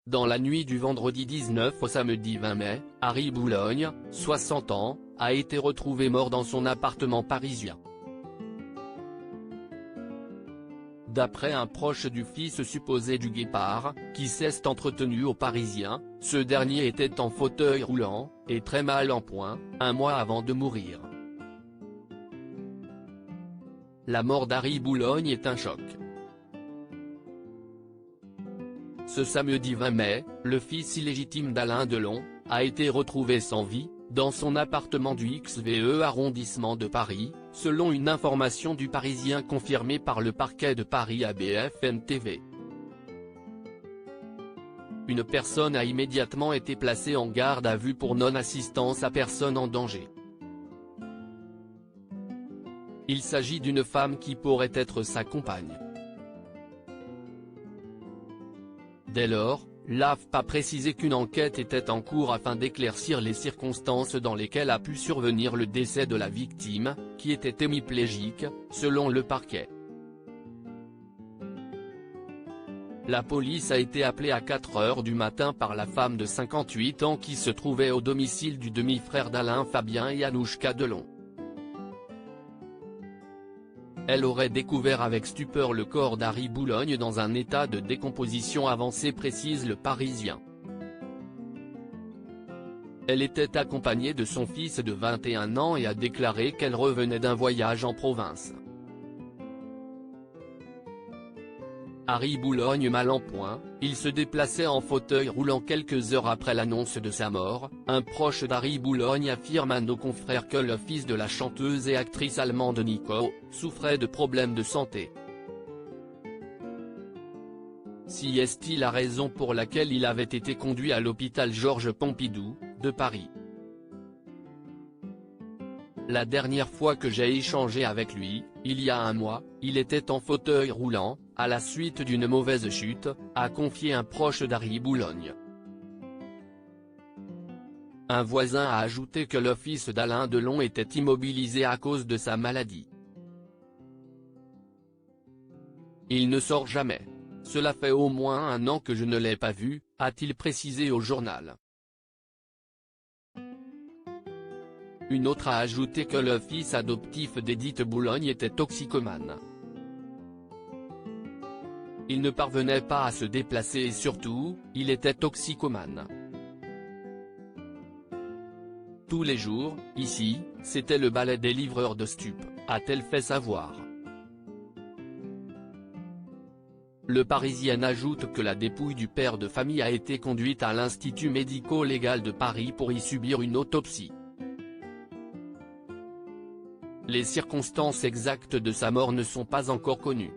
Dans la nuit du vendredi 19 au samedi 20 mai, Harry Boulogne, 60 ans, a été retrouvé mort dans son appartement parisien. D'après un proche du fils supposé du guépard, qui s'est entretenu aux Parisiens, ce dernier était en fauteuil roulant, et très mal en point, un mois avant de mourir. La mort d'Harry Boulogne est un choc. Ce samedi 20 mai, le fils illégitime d'Alain Delon, a été retrouvé sans vie, dans son appartement du XVE arrondissement de Paris, selon une information du Parisien confirmée par le parquet de Paris à BFM TV. Une personne a immédiatement été placée en garde à vue pour non-assistance à personne en danger. Il s'agit d'une femme qui pourrait être sa compagne. Dès lors, l'AFP a précisé qu'une enquête était en cours afin d'éclaircir les circonstances dans lesquelles a pu survenir le décès de la victime, qui était hémiplégique, selon le parquet. La police a été appelée à 4 heures du matin par la femme de 58 ans qui se trouvait au domicile du demi-frère d'Alain Fabien et Anouchka Delon. Elle aurait découvert avec stupeur le corps d'Harry Boulogne dans un état de décomposition avancé, précise le Parisien. Elle était accompagnée de son fils de 21 ans et a déclaré qu'elle revenait d'un voyage en province. Harry Boulogne mal en point, il se déplaçait en fauteuil roulant quelques heures après l'annonce de sa mort. Un proche d'Harry Boulogne affirme à nos confrères que le fils de la chanteuse et actrice allemande Nico souffrait de problèmes de santé. Si est-il la raison pour laquelle il avait été conduit à l'hôpital Georges Pompidou, de Paris. La dernière fois que j'ai échangé avec lui, il y a un mois, il était en fauteuil roulant, à la suite d'une mauvaise chute, a confié un proche d'Harry Boulogne. Un voisin a ajouté que le fils d'Alain Delon était immobilisé à cause de sa maladie. Il ne sort jamais. Cela fait au moins 1 an que je ne l'ai pas vu, a-t-il précisé au journal. Une autre a ajouté que le fils adoptif d'Édith Boulogne était toxicomane. Il ne parvenait pas à se déplacer et surtout, il était toxicomane. Tous les jours, ici, c'était le balai des livreurs de stupes, a-t-elle fait savoir. Le Parisien ajoute que la dépouille du père de famille a été conduite à l'Institut médico-légal de Paris pour y subir une autopsie. Les circonstances exactes de sa mort ne sont pas encore connues.